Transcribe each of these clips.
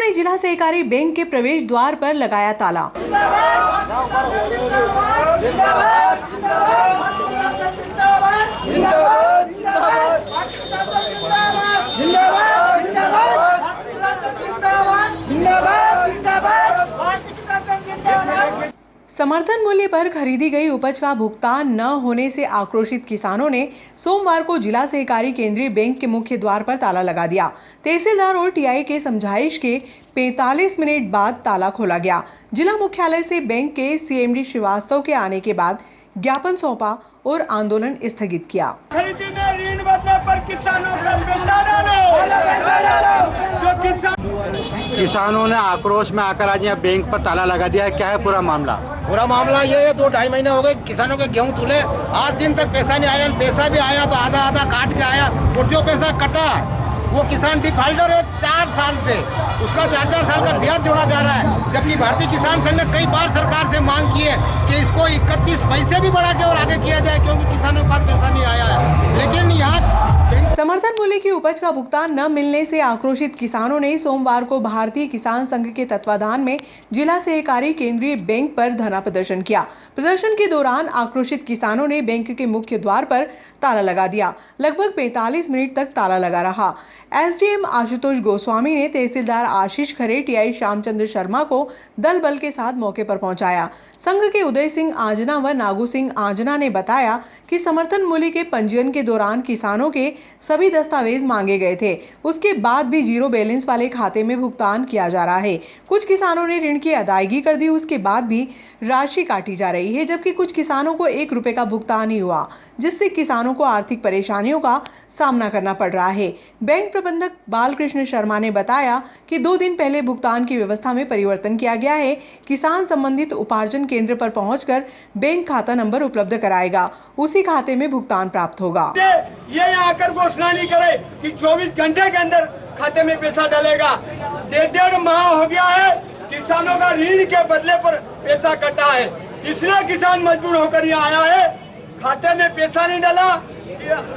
ने जिला सहकारी बैंक के प्रवेश द्वार पर लगाया ताला। समर्थन मूल्य पर खरीदी गई उपज का भुगतान न होने से आक्रोशित किसानों ने सोमवार को जिला सहकारी केंद्रीय बैंक के मुख्य द्वार पर ताला लगा दिया। तहसीलदार और टीआई के समझाइश के 45 मिनट बाद ताला खोला गया। जिला मुख्यालय से बैंक के सीएमडी श्रीवास्तव के आने के बाद ज्ञापन सौंपा और आंदोलन स्थगित किया। खरीदी में ऋण बदले पर किसानों का पैसा डालो। किसानों ने आक्रोश में आकर आज यहाँ बैंक पर ताला लगा दिया है। क्या है पूरा मामला? पूरा मामला ये है, 2-2.5 महीने हो गए किसानों के गेहूं तुले, आज दिन तक पैसा नहीं आया। पैसा भी आया तो आधा आधा काट के आया, और जो पैसा कटा वो किसान डिफॉल्टर है 4 साल से, उसका 4-4 साल का ब्याज जोड़ा जा रहा है। जबकि भारतीय किसान संघ ने कई बार सरकार से मांग की है कि इसको 31 मई से भी बढ़ा के और आगे किया जाए, क्योंकि किसानों के पास पैसा नहीं आया है। लेकिन यहाँ समर्थन मूल्य की उपज का भुगतान न मिलने से आक्रोशित किसानों ने सोमवार को भारतीय किसान संघ के तत्वाधान में जिला सहकारी केंद्रीय बैंक पर धरना प्रदर्शन किया। प्रदर्शन के दौरान आक्रोशित किसानों ने बैंक के मुख्य द्वार पर ताला लगा दिया। लगभग 45 मिनट तक ताला लगा रहा। एसडीएम आशुतोष गोस्वामी ने तहसीलदार आशीष खरे, टीआई श्यामचंद्र शर्मा को दल बल के साथ मौके पर पहुंचाया। संघ के उदय सिंह आंजना व नागू सिंह आंजना ने बताया कि समर्थन मूल्य के पंजीयन के दौरान किसानों के सभी दस्तावेज मांगे गए थे, उसके बाद भी जीरो बैलेंस वाले खाते में भुगतान किया जा रहा है। कुछ किसानों ने ऋण की अदायगी कर दी, उसके बाद भी राशि काटी जा रही है, जबकि कुछ किसानों को 1 रुपए का भुगतान ही हुआ, जिससे किसानों को आर्थिक परेशानियों का सामना करना पड़ रहा है। बैंक प्रबंधक बालकृष्ण शर्मा ने बताया कि 2 दिन पहले भुगतान की व्यवस्था में परिवर्तन किया गया है। किसान संबंधित उपार्जन केंद्र पर पहुंचकर बैंक खाता नंबर उपलब्ध कराएगा, उसी खाते में भुगतान प्राप्त होगा। ये यहाँ आकर घोषणा नहीं करे कि 24 घंटे के अंदर खाते में पैसा डालेगा। 1.5 माह हो गया है किसानों का ऋण के बदले पर पैसा कटा है, इसलिए किसान मजबूर होकर यहाँ आया है। खाते में पैसा नहीं डाला,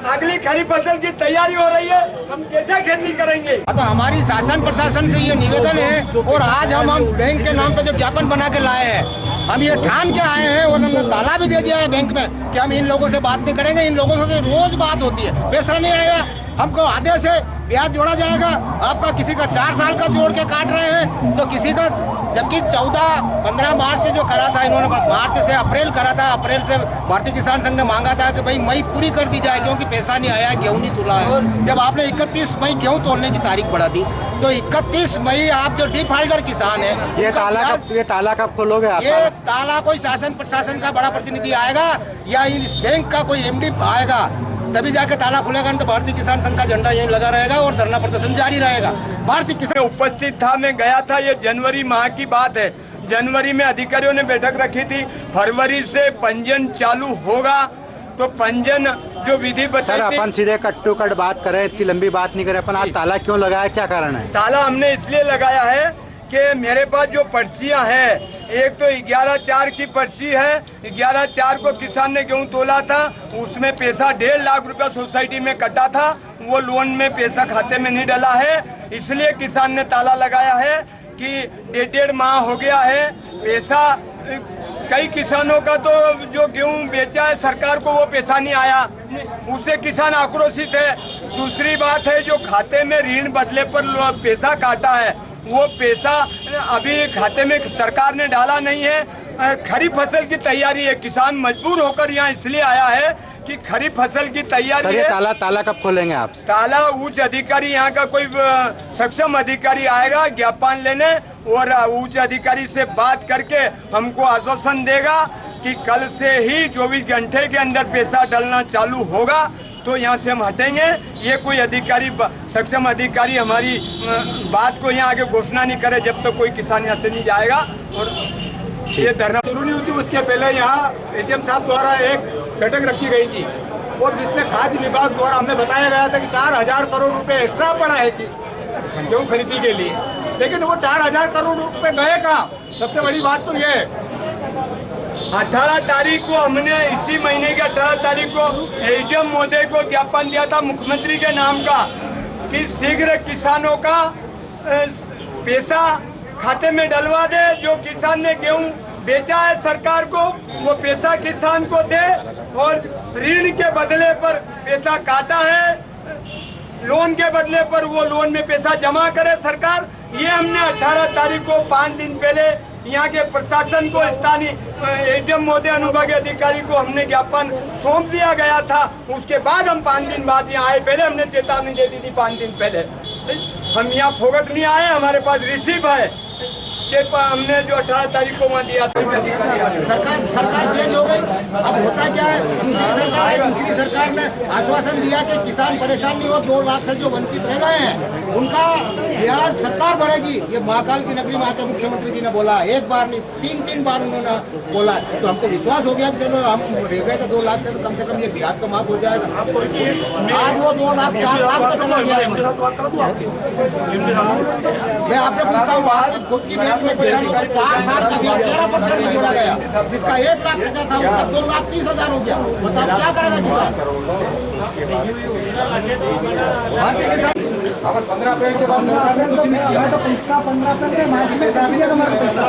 अगली खरीफ फसल की तैयारी हो रही है, हम कैसे खेती करेंगे? तो हमारी शासन प्रशासन से ये निवेदन है, और आज हम बैंक के नाम पे जो ज्ञापन बना के लाए हैं, हम ये ठान के आए हैं, और हमने ताला भी दे दिया है बैंक में कि हम इन लोगों से बात नहीं करेंगे। इन लोगों से रोज बात होती है, पैसा नहीं आएगा, हमको आधे से ब्याज जोड़ा जाएगा। आपका किसी का 4 साल का जोड़ के काट रहे हैं, तो किसी का, जबकि 14-15 मार्च से जो करा था इन्होंने, मार्च से अप्रैल करा था। अप्रैल से भारतीय किसान संघ ने मांगा था कि भाई मई पूरी कर दी जाए, क्योंकि पैसा नहीं आया, गेहूं नहीं तुला है। जब आपने 31 मई गेहूं तोड़ने की तारीख बढ़ा दी, तो 31 मई आप जो डिफॉल्टर किसान है, ये ताला कब खोलोगे आप? ये ताला कोई शासन प्रशासन का बड़ा प्रतिनिधि आएगा या इस बैंक का कोई एमडी आएगा, तभी जाके ताला खुलेगा। तो भारतीय किसान संघ का झंडा यहीं लगा रहेगा और धरना प्रदर्शन जारी रहेगा। भारतीय किसान उपस्थित था, मैं गया था, ये जनवरी माह की बात है। जनवरी में अधिकारियों ने बैठक रखी थी, फरवरी से पंजीयन चालू होगा, तो पंजीयन जो विधि बताई थी। अपन सीधे कट टू कट बात करें, इतनी लंबी बात नहीं करें। अपन आज ताला क्यों लगाया, क्या कारण है? ताला हमने इसलिए लगाया है कि मेरे पास जो पर्चियां हैं, एक तो 11/4 की पर्ची है। 11/4 को किसान ने गेहूं तोला था, उसमें पैसा 1.5 लाख रुपया सोसाइटी में कटा था, वो लोन में पैसा खाते में नहीं डला है, इसलिए किसान ने ताला लगाया है कि 1.5 माह हो गया है, पैसा कई किसानों का तो जो गेहूं बेचा है सरकार को वो पैसा नहीं आया, उससे किसान आक्रोशित है। दूसरी बात है, जो खाते में ऋण बदले पर पैसा काटा है, वो पैसा अभी खाते में सरकार ने डाला नहीं है। खरीफ फसल की तैयारी है, किसान मजबूर होकर यहाँ इसलिए आया है कि खरीफ फसल की तैयारी है। ताला कब खोलेंगे आप? ताला उच्च अधिकारी, यहाँ का कोई सक्षम अधिकारी आएगा ज्ञापन लेने, और उच्च अधिकारी से बात करके हमको आश्वासन देगा कि कल से ही 24 घंटे के अंदर पैसा डलना चालू होगा, तो यहाँ से हम हटेंगे। ये कोई अधिकारी, सक्षम अधिकारी हमारी बात को यहाँ आगे घोषणा नहीं करे जब तक तो कोई किसान यहाँ से नहीं जाएगा। और ये धरना शुरू नहीं होती, उसके पहले यहाँ एचएम साहब द्वारा एक बैठक रखी गई थी, और जिसमें खाद्य विभाग द्वारा हमें बताया गया था कि 4000 करोड़ रुपए एक्स्ट्रा पड़ा है कि गेहूँ खरीदी के लिए, लेकिन वो 4000 करोड़ रुपए गए कहाँ? सबसे बड़ी बात तो ये है, 18 तारीख को हमने, इसी महीने की 18 तारीख को एडीएम महोदय को ज्ञापन दिया था मुख्यमंत्री के नाम का कि शीघ्र किसानों का पैसा खाते में डलवा दे। जो किसान ने गेहूं बेचा है सरकार को, वो पैसा किसान को दे, और ऋण के बदले पर पैसा काटा है, लोन के बदले पर वो लोन में पैसा जमा करे सरकार। ये हमने 18 तारीख को 5 दिन पहले यहाँ के प्रशासन को, स्थानीय एडीएम महोदय, अनुभागीय अधिकारी को हमने ज्ञापन सौंप दिया गया था। उसके बाद हम 5 दिन बाद यहाँ आए। पहले हमने चेतावनी दे दी थी 5 दिन पहले। हम यहाँ फोगट नहीं आए, हमारे पास रिसीव है कि हमने जो 18 तारीख को वहाँ दिया था। सरकार चेंज हो गई, अब होता क्या है, दूसरी सरकार ने आश्वासन दिया कि किसान परेशान नहीं हो, 2 लाख से जो वंचित रह गए हैं उनका ब्याज सरकार भरेगी। ये महाकाल की नगरी में आकर मुख्यमंत्री जी ने बोला, एक बार नहीं 3 बार उन्होंने बोला। तो हमको विश्वास हो गया कि चलो हम रह गए तो 2 लाख से, तो कम से कम ये ब्याज तो माफ हो जाएगा। आज वो 2 लाख 4 लाख पे चला गया है। मैं आपसे पूछता हूँ, आपकी खुद की बैंक में किसानों का 4 साल का ब्याज 13% में जोड़ा गया, जिसका 1 लाख रुपया था उसका 2,30,000 हो गया। बताओ क्या करेगा किसान? भारतीय किसान 15 अप्रैल के बाद सरकार ने कुछ नहीं किया। तो पैसा 15 अप्रैल के मार्च में कट गया, हमारा पैसा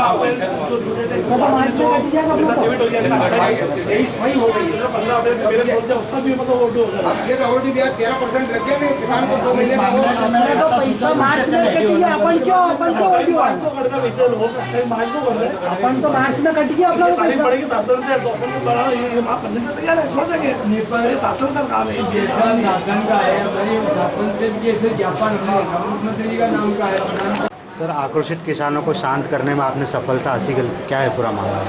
सब मार्च में कट गया। अब 23 मई हो गई, अब ये तो ऑलरेडी ब्याज 13% लग गया। किसान को 2 महीने का तो पैसा मार्च में कट गया। अपन क्यों अपन तो मार्च में कट गया अपना पैसा। शासन का काम है, शासन का है, शासन से भी ऐसे ज्ञापन मुख्यमंत्री जी का नाम का है। सर, आक्रोशित किसानों को शांत करने में आपने सफलता हासिल, क्या है पूरा मामला?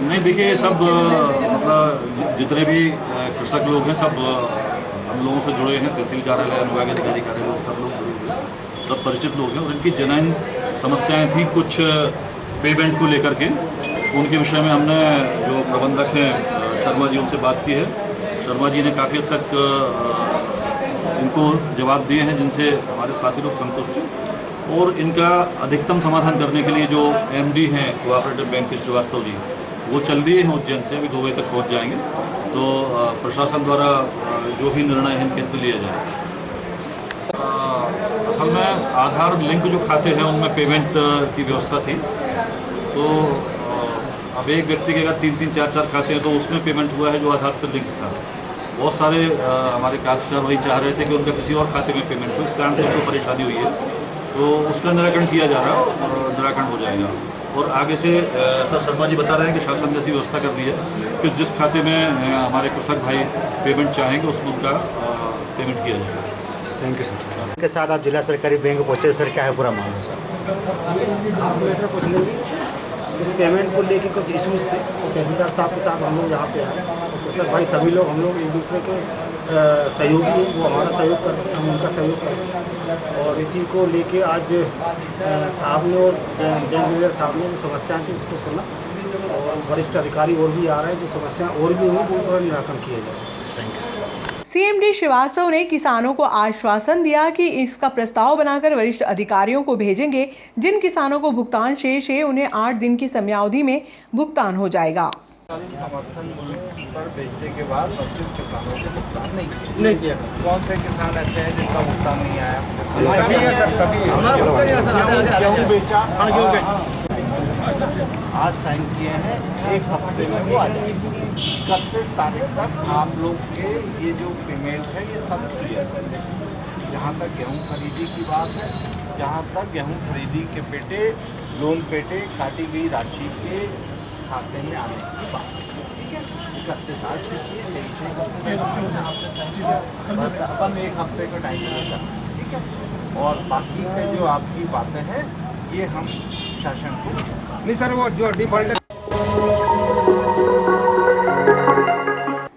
नहीं, देखिए, सब मतलब जितने भी कृषक लोग हैं सब हम लोगों से जुड़े हैं। तहसील कार्यालय, अनुभागीय अधिकारी कार्यालय, सब लोग जुड़े हैं, सब परिचित लोग हैं। और इनकी जनैन समस्याएं थी कुछ पेमेंट को लेकर के। उनके विषय में हमने जो प्रबंधक हैं शर्मा जी, उनसे बात की है। शर्मा जी ने काफ़ी हद तक इनको जवाब दिए हैं जिनसे हमारे साथी लोग संतुष्ट हैं। और इनका अधिकतम समाधान करने के लिए जो एमडी हैं कोऑपरेटिव बैंक के श्रीवास्तव जी, वो चल दिए हैं उज्जैन से, अभी 2 बजे तक पहुंच जाएंगे। तो प्रशासन द्वारा जो भी निर्णय है इनके हित में लिया जाए। असल में आधार लिंक जो खाते हैं उनमें पेमेंट की व्यवस्था थी। तो अब एक व्यक्ति के अगर 3-3, 4-4 खाते हैं तो उसमें पेमेंट हुआ है जो आधार से लिंक था। बहुत सारे हमारे काश्तकार वही चाह रहे थे कि उनका किसी और खाते में पेमेंट हो, इस कारण से उनको परेशानी हुई है। तो उसका निराकरण किया जा रहा है और निराकरण हो जाएगा। और आगे से ऐसा शर्मा जी बता रहे हैं कि शासन ने ऐसी व्यवस्था कर दी है कि जिस खाते में हमारे कृषक भाई पेमेंट चाहेंगे उसमें उनका पेमेंट किया जाएगा। Thank you sir. के साथ आप जिला सरकारी बैंक पहुँचे सर, क्या है पूरा मामला सर? खास मैटर कुछ नहीं, कुछ पेमेंट को लेके कुछ इश्यूज थे। तो तहसीलदार साहब के साथ हम लोग यहाँ पे आए। तो सर भाई सभी लोग हम लोग एक दूसरे के सहयोगी हैं, वो हमारा सहयोग करते हैं, हम उनका सहयोग करते हैं। और इसी को लेके आज साहब ने और बैंक मैनेजर साहब ने जो समस्याएं थी उसको सुना, और वरिष्ठ अधिकारी और भी आ रहे हैं, जो समस्याएं और भी हुई वो पूरा निराकरण किया जाए। सीएमडी श्रीवास्तव ने किसानों को आश्वासन दिया कि इसका प्रस्ताव बनाकर वरिष्ठ अधिकारियों को भेजेंगे। जिन किसानों को भुगतान शेष है उन्हें 8 दिन की समयावधि में भुगतान हो जाएगा। समर्थन मूल्य पर बेचने के बाद वंचित किसानों को भुगतान नहीं किया। कौन से किसान ऐसे हैं जिनका भुगतान नहीं आया? सभी है सर, सभी गेहूँ बेचा, आज साइन किए हैं, 1 हफ्ते में वो आ जाएगा। 31 तारीख तक आप लोग के ये जो पेमेंट है ये सब क्लियर है। जहाँ तक गेहूँ खरीदी की बात है, जहाँ तक गेहूँ खरीदी के पेटे, लोन पेटे काटी गई राशि के खाते में आने की बात है। ठीक है, 31 आज की चीज़ यही अपन 1 हफ्ते का टाइम लेकर, ठीक है। और बाकी के जो आपकी बातें हैं ये हम शासन को नहीं सर, वो जो डिफॉल्ट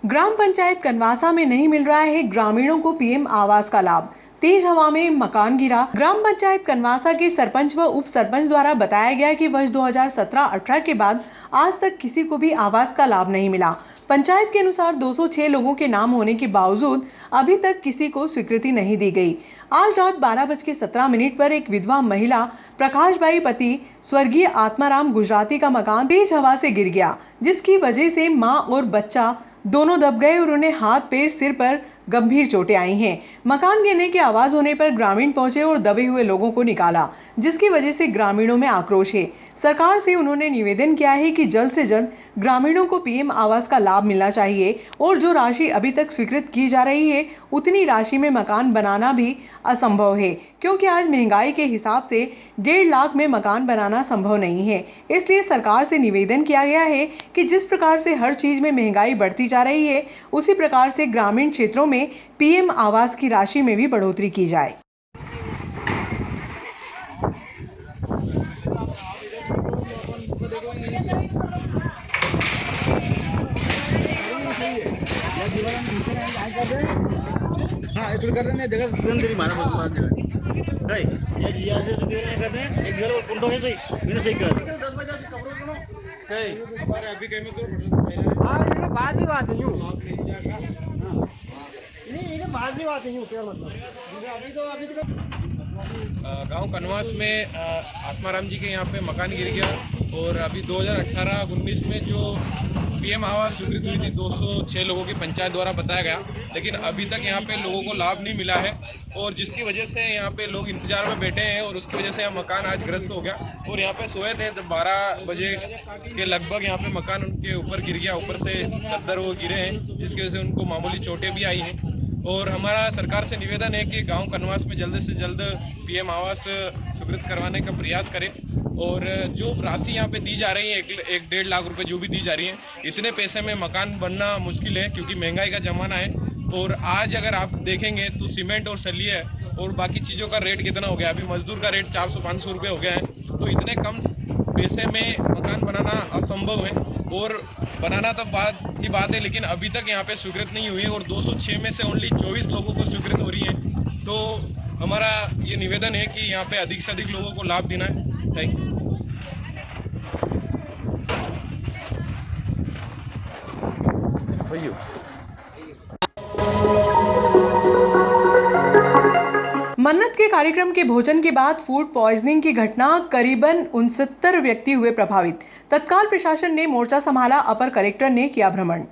ग्राम पंचायत कनवासा में नहीं मिल रहा है ग्रामीणों को पीएम आवास का लाभ। तेज हवा में मकान गिरा। ग्राम पंचायत कनवासा के सरपंच व उप सरपंच द्वारा बताया गया कि वर्ष 2017-18 के बाद आज तक किसी को भी आवास का लाभ नहीं मिला। पंचायत के अनुसार 206 लोगों के नाम होने के बावजूद अभी तक किसी को स्वीकृति नहीं दी गई। आज रात 12:17 पर एक विधवा महिला प्रकाशबाई पति स्वर्गीय आत्माराम गुजराती का मकान तेज हवा से गिर गया, जिसकी वजह से मां और बच्चा दोनों दब गए और उन्हें हाथ पैर सिर पर गंभीर चोटें आई हैं। मकान गिरने की आवाज होने पर ग्रामीण पहुंचे और दबे हुए लोगों को निकाला, जिसकी वजह से ग्रामीणों में आक्रोश है। सरकार से उन्होंने निवेदन किया है कि जल्द से जल्द ग्रामीणों को पीएम आवास का लाभ मिलना चाहिए और जो राशि अभी तक स्वीकृत की जा रही है उतनी राशि में मकान बनाना भी असंभव है, क्योंकि आज महंगाई के हिसाब से 1.5 लाख में मकान बनाना संभव नहीं है। इसलिए सरकार से निवेदन किया गया है कि जिस प्रकार से हर चीज में महंगाई बढ़ती जा रही है, उसी प्रकार से ग्रामीण क्षेत्रों में पीएम आवास की राशि में भी बढ़ोतरी की जाए। हाँ इसलिए कर देंगे जगह तेरी मारा जगह नहीं ये जिया से कर दें एक घर और कुंडो है सही मैंने सही कर 10 बजे से कब्रों सुनो नहीं पर अभी कहीं में तो हां ये बात ही बात नहीं नहीं बात ही बात नहीं क्या मतलब अभी तो गांव कनवास में आत्माराम जी के यहाँ पे मकान गिर गया और अभी 2018-19 में जो पीएम आवास स्वीकृत हुई थी 206 लोगों की पंचायत द्वारा बताया गया, लेकिन अभी तक यहाँ पे लोगों को लाभ नहीं मिला है और जिसकी वजह से यहाँ पे लोग इंतजार में बैठे हैं और उसकी वजह से यहाँ मकान आज ग्रस्त हो गया और यहाँ पे सोए थे 12 बजे के लगभग यहाँ पे मकान उनके ऊपर गिर गया, ऊपर से चद्दर वो गिरे हैं जिसकी वजह से उनको मामूली चोटें भी आई हैं। और हमारा सरकार से निवेदन है कि गांव कनवास में जल्द से जल्द पीएम आवास स्वीकृत करवाने का प्रयास करें और जो राशि यहाँ पे दी जा रही है 1.5 लाख रुपए जो भी दी जा रही है, इतने पैसे में मकान बनना मुश्किल है क्योंकि महंगाई का ज़माना है। और आज अगर आप देखेंगे तो सीमेंट और सलिए और बाकी चीज़ों का रेट कितना हो गया, अभी मजदूर का रेट 400-500 रुपये हो गया है, तो इतने कम पैसे में मकान बनाना असंभव है और बनाना तो बात की बात है, लेकिन अभी तक यहाँ पे स्वीकृत नहीं हुई है और 206 में से ओनली 24 लोगों को स्वीकृत हो रही है। तो हमारा ये निवेदन है कि यहाँ पे अधिक से अधिक लोगों को लाभ देना है। Thank you. मन्नत के कार्यक्रम के भोजन के बाद फूड पॉइजनिंग की घटना, करीबन 69 व्यक्ति हुए प्रभावित। तत्काल प्रशासन ने मोर्चा संभाला, अपर कलेक्टर ने किया भ्रमण।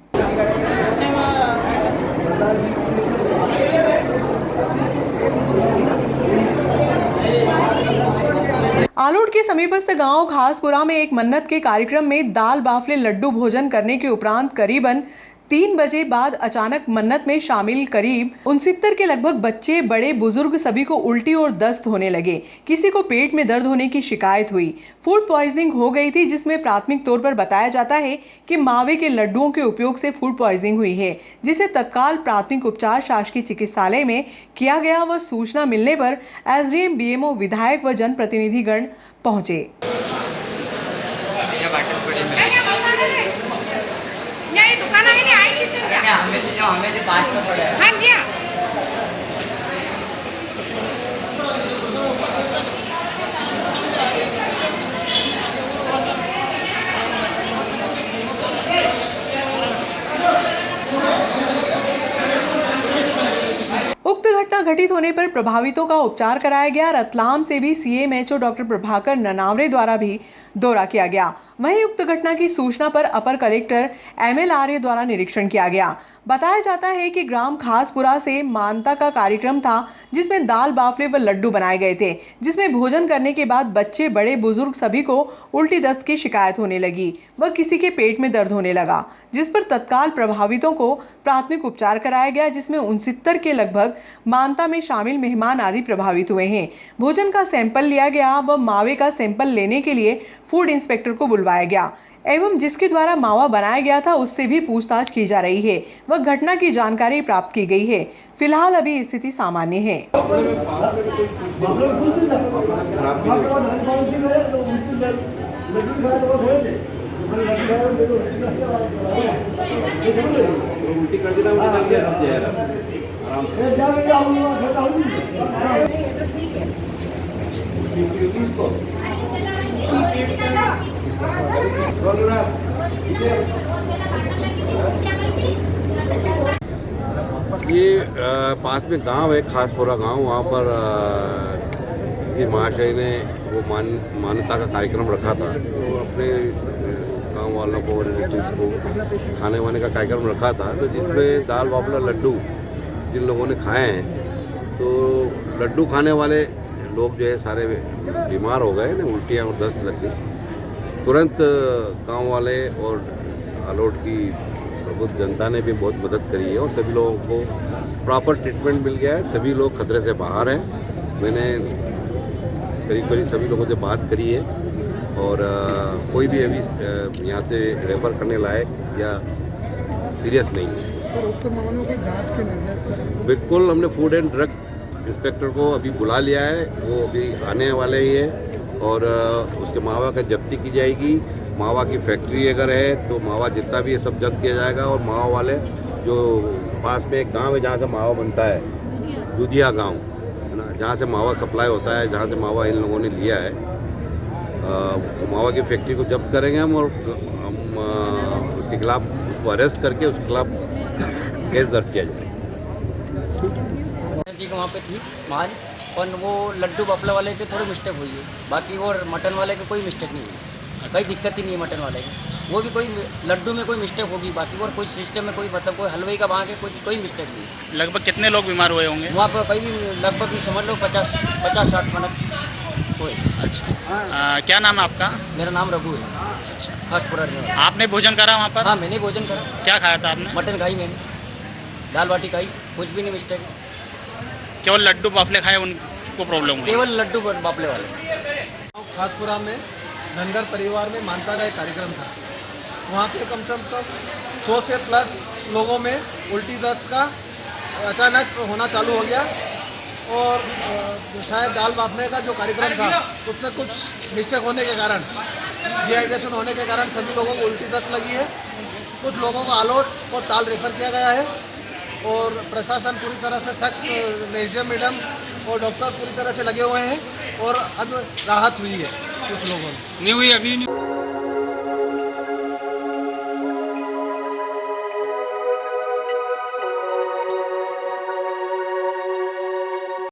आलोट के समीपस्थ गांव खासपुरा में एक मन्नत के कार्यक्रम में दाल बाफले लड्डू भोजन करने के उपरांत करीबन 3 बजे बाद अचानक मन्नत में शामिल करीब 69 के लगभग बच्चे, बड़े बुजुर्ग सभी को उल्टी और दस्त होने लगे। किसी को पेट में दर्द होने की शिकायत हुई। फूड पॉइजनिंग हो गई थी, जिसमें प्राथमिक तौर पर बताया जाता है कि मावे के लड्डुओं के उपयोग से फूड पॉइजनिंग हुई है, जिसे तत्काल प्राथमिक उपचार शासकीय चिकित्सालय में किया गया व सूचना मिलने पर एसडीएम, बीएमओ, विधायक व जनप्रतिनिधिगण पहुंचे। उक्त घटना घटित होने पर प्रभावितों का उपचार कराया गया। रतलाम से भी सीएमएचओ डॉक्टर प्रभाकर ननावरे द्वारा भी दौरा किया गया। वहीं उक्त घटना की सूचना पर अपर कलेक्टर एमएल आर्य द्वारा निरीक्षण किया गया। बताया जाता है कि ग्राम खासपुरा से मानता का कार्यक्रम था, जिसमें दाल बाफले व लड्डू बनाए गए थे, जिसमें भोजन करने के बाद बच्चे, बड़े बुजुर्ग सभी को उल्टी दस्त की शिकायत होने लगी व किसी के पेट में दर्द होने लगा, जिस पर तत्काल प्रभावितों को प्राथमिक उपचार कराया गया, जिसमें 69 के लगभग मानता में शामिल मेहमान आदि प्रभावित हुए हैं। भोजन का सैंपल लिया गया व मावे का सैंपल लेने के लिए फूड इंस्पेक्टर को बुलवाया गया एवं जिसके द्वारा मावा बनाया गया था उससे भी पूछताछ की जा रही है व घटना की जानकारी प्राप्त की गई है। फिलहाल अभी स्थिति सामान्य है। उल्टी कर देना ये पास में गांव है, खासपुरा गांव, वहाँ पर किसी महाशय ने वो मान्यता का कार्यक्रम रखा था, तो अपने गांव वालों को, रिलेटिव्स को खाने वाने का कार्यक्रम रखा था, तो जिसमें दाल बाफला लड्डू जिन लोगों ने खाए हैं तो लड्डू खाने वाले लोग जो है सारे बीमार हो गए ना, उल्टियाँ और दस्त लग गई। तुरंत गांव वाले और आलोट की प्रबुद्ध जनता ने भी बहुत मदद करी है और सभी लोगों को प्रॉपर ट्रीटमेंट मिल गया है। सभी लोग खतरे से बाहर हैं। मैंने करीब सभी लोगों से बात करी है और कोई भी अभी यहाँ से रेफर करने लायक या सीरियस नहीं है। सर उक्त मामलों की जांच के निर्देश सर बिल्कुल, हमने फूड एंड ड्रग इंस्पेक्टर को अभी बुला लिया है, वो अभी आने वाले ही है और उसके मावा का जब्ती की जाएगी। मावा की फैक्ट्री अगर है तो मावा जितना भी है सब जब्त किया जाएगा और मावा वाले जो पास में एक गांव है जहाँ से मावा बनता है, दूधिया गांव है ना, जहाँ से मावा सप्लाई होता है, जहाँ से मावा इन लोगों ने लिया है, मावा की फैक्ट्री को जब्त करेंगे हम और हम उसके खिलाफ उसको अरेस्ट करके उसके खिलाफ केस दर्ज किया जाएगा। जी वहाँ पे थी माल और वो लड्डू बाफले वाले के थोड़ी मिस्टेक हुई है, बाकी वो मटन वाले के कोई मिस्टेक नहीं हुई। कोई दिक्कत ही नहीं है मटन वाले की, वो भी कोई लड्डू में कोई मिस्टेक होगी, बाकी और कोई सिस्टम में कोई मतलब कोई हलवाई का वहाँ के कोई मिस्टेक नहीं। लगभग कितने लोग बीमार हुए होंगे वहाँ पर कहीं भी लगभग भी समझ लो 50-60 मिनट हुए। अच्छा, क्या नाम है आपका? मेरा नाम रघु है। अच्छा, खासपुरा में। आपने भोजन करा वहाँ पर? हाँ मैंने भोजन करा। क्या खाया था आपने? मटन खाई मैंने, दाल बाटी खाई, कुछ भी नहीं मिस्टेक। केवल लड्डू बाफले खाए उनको प्रॉब्लम हुई? केवल लड्डू बाफले वाले। खासपुरा में धनगर परिवार में मानता का एक कार्यक्रम था। वहाँ पे कम से कम 100 से प्लस लोगों में उल्टी दस्त का अचानक होना चालू हो गया और शायद दाल बाफने का जो कार्यक्रम था उसमें कुछ मिस्टेक होने के कारण, डिहाइड्रेशन होने के कारण सभी लोगों को उल्टी दस्त लगी है। कुछ लोगों को आलोट और ताल रेफर किया गया है और प्रशासन पूरी तरह से सख्त, एसडीएम मैडम और डॉक्टर पूरी तरह से लगे हुए हैं और अब राहत हुई है कुछ लोगों में। नहीं हुई अभी नहीं।